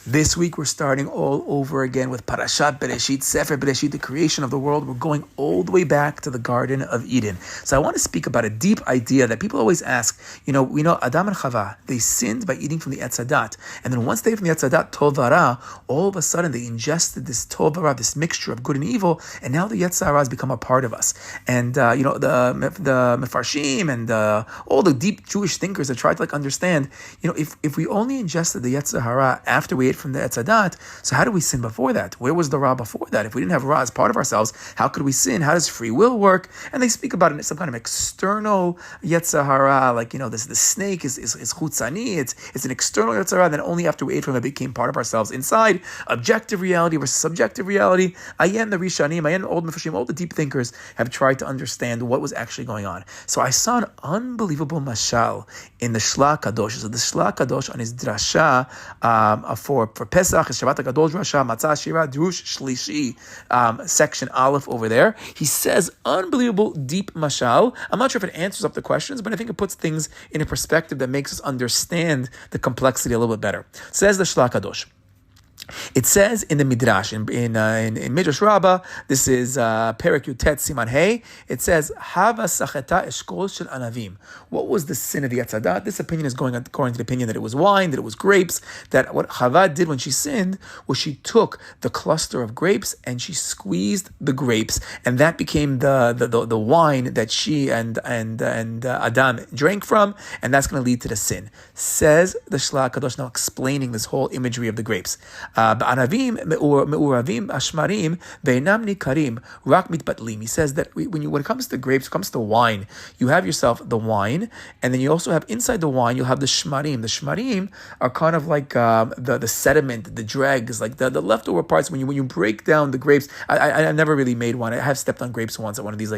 This week we're starting all over again with Parashat Bereshit, Sefer Bereshit, the creation of the world. We're going all the way back to the Garden of Eden. So I want to speak about a deep idea that people always ask. We know Adam and Chava, they sinned by eating from the Etz Hadat. And then once they ate from the Etz Hadat, Tov V'Ra, all of a sudden they ingested this Tov V'Ra, this mixture of good and evil, and now the Yetzer Hara has become a part of us. And, the Mefarshim and all the deep Jewish thinkers that try to understand, if we only ingested the Yetzer Hara after we ate from the Etz Hadat, so how do we sin before that? Where was the Ra before that? If we didn't have Ra as part of ourselves, how could we sin? How does free will work? And they speak about it in some kind of external Yetzer Hara, the snake is chutzani, it's an external Yetzer Hara, then only after we ate from it became part of ourselves inside. Objective reality versus subjective reality. Ayen the Rishanim, Ayen Old Mefashim, all the deep thinkers have tried to understand what was actually going on. So I saw an unbelievable mashal in the Shla Kadosh. So the Shla Kadosh on his drasha for Pesach, Shabbat HaGadol Drasha, Matzah Shira, Drush Shlishi, section Aleph over there. He says unbelievable deep mashal. I'm not sure if it answers up the questions, but I think it puts things in a perspective that makes us understand the complexity a little bit better. Says the Shla Kadosh. It says in the Midrash, in Midrash Rabbah, this is Perek Yutet Siman Hey, it says, Hava Sacheta Eshkol Shel Anavim. What was the sin of the Etz Hadat? This opinion is going according to the opinion that it was wine, that it was grapes, that what Chava did when she sinned was she took the cluster of grapes and she squeezed the grapes, and that became the wine that she and Adam drank from, and that's going to lead to the sin. Says the Shla Kadosh, now explaining this whole imagery of the grapes. Ba'anavim me'uravim ashmarim ve'enam nikarim rak mitbatlim. He says that when it comes to grapes, when it comes to wine, you have yourself the wine, and then you also have inside the wine, you'll have the shmarim. The shmarim are kind of like the sediment, the dregs, like the leftover parts. When you break down the grapes, I never really made one. I have stepped on grapes once at one of these.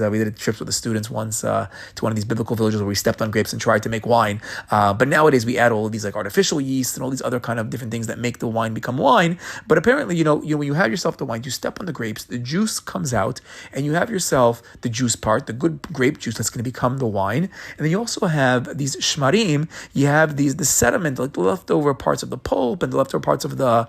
We did trips with the students once to one of these biblical villages where we stepped on grapes and tried to make wine. But nowadays we add all of these artificial yeast and all these other kind of different things that make the wine become wine. But apparently, when you have yourself the wine, you step on the grapes, the juice comes out, and you have yourself the juice part, the good grape juice that's going to become the wine. And then you also have these shmarim. You have the sediment, like the leftover parts of the pulp and the leftover parts of the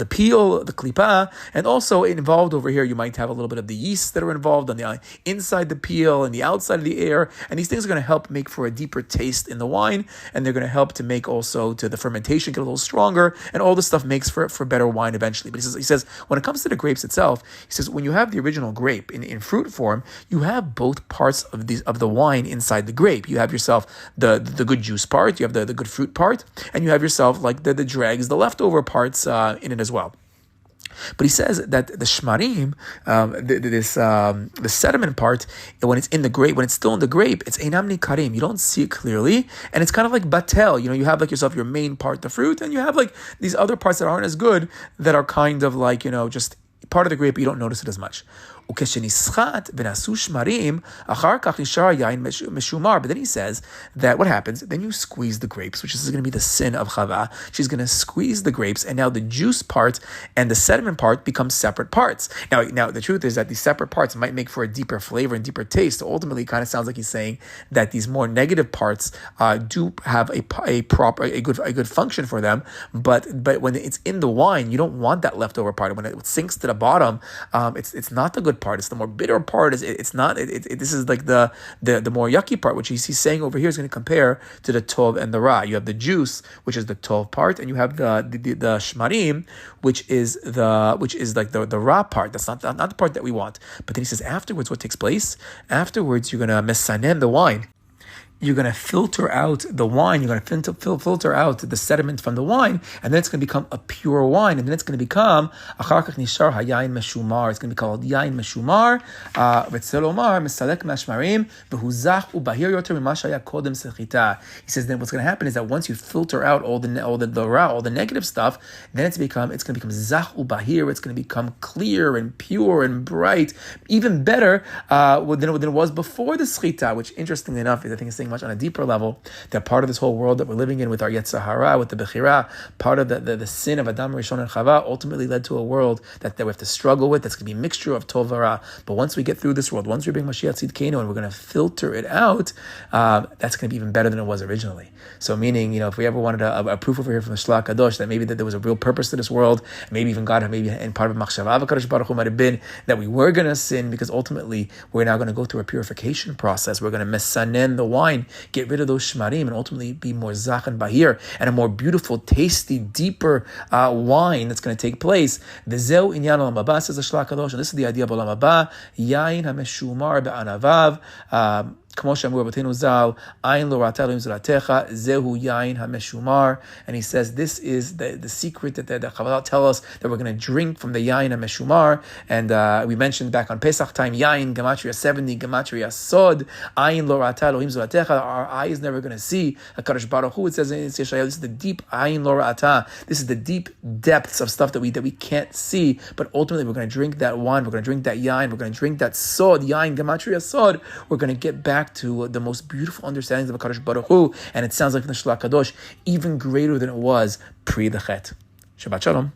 peel, the klipa, and also involved over here, you might have a little bit of the yeast that are involved on the inside the peel and the outside of the air. And these things are going to help make for a deeper taste in the wine, and they're going to help to make also to the fermentation get a little stronger, and all this stuff makes for better wine eventually. But he says when it comes to the grapes itself, he says when you have the original grape in fruit form, you have both parts of the wine inside the grape. You have yourself the good juice part, you have the good fruit part, and you have yourself the dregs, the leftover parts in it as well. But he says that the shmarim, the sediment part, when it's in the grape, when it's still in the grape, it's einam nikarim. You don't see it clearly, and it's kind of like batel. You have yourself your main part, the fruit, and you have these other parts that aren't as good, that are kind of just part of the grape, but you don't notice it as much. But then he says that what happens, then you squeeze the grapes, which is going to be the sin of Chava. She's going to squeeze the grapes, and now the juice part and the sediment part become separate parts. Now the truth is that these separate parts might make for a deeper flavor and deeper taste. So ultimately, it kind of sounds like he's saying that these more negative parts do have a good function for them. But when it's in the wine, you don't want that leftover part. When it sinks to the bottom, it's not the good part. It's the more bitter part. It's not. This is the more yucky part, which he's saying over here is going to compare to the tov and the ra. You have the juice, which is the tov part, and you have the shmarim, which is the ra part. That's not the part that we want. But then he says afterwards, what takes place? Afterwards, you're going to mesanem the wine. You're going to filter out the wine, you're going to filter out the sediment from the wine, and then it's going to become a pure wine, and then it's going to become, achar kach nishar hayayin meshumar, it's going to be called yayin meshumar, v'tzelomar, mesalek mashmarim, v'huzach ubahir yoter mima shaya kodem sechita. He says then what's going to happen is that once you filter out all the negative stuff, then it's going to become zach ubahir, it's going to become clear and pure and bright, even better than it was before the sechita, which interestingly enough, I think is saying much on a deeper level, that part of this whole world that we're living in with our Yetzer Hara, with the Bechira, part of the sin of Adam Rishon and Chava ultimately led to a world that we have to struggle with, that's going to be a mixture of Tov and Ra. But once we get through this world, once we bring Mashiach Tzidkenu and we're going to filter it out, that's going to be even better than it was originally. So meaning, if we ever wanted a proof over here from the Shlach Kadosh that maybe that there was a real purpose to this world, maybe even God, maybe in part of Machshava HaKadosh Baruch Hu might have been that we were going to sin, because ultimately we're now going to go through a purification process. We're going to mesanen the wine, get rid of those shmarim, and ultimately be more zach and bahir, and a more beautiful, tasty, deeper wine that's going to take place. V'zeu inyan olam haba, says the Shlach Kadosh, and this is the idea of olam haba, yain hameshumar be'anavav, כמו שאמרו רבותינו ז"ל, עין לא ראתה אלוהים זולתך, זהו יין המשומר. And he says this is the secret that the Chavadot tell us, that we're going to drink from the yain hameshumar. And we mentioned back on Pesach time, yain, gematria 70, gematria sod, ayin lo rata Elohim zulatecha, our eye is never going to see HaKadosh Baruch Hu. It says in Yeshayahu, this is the deep ayin lo rata, this is the deep depths of stuff that we can't see, but ultimately we're going to drink that wine, we're going to drink that yain, we're going to drink that sod, yain, gematria sod, we're going to get back to the most beautiful understandings of HaKadosh Baruch Hu, and it sounds like in the Shlach Kadosh, even greater than it was pre the Chet. Shabbat Shalom.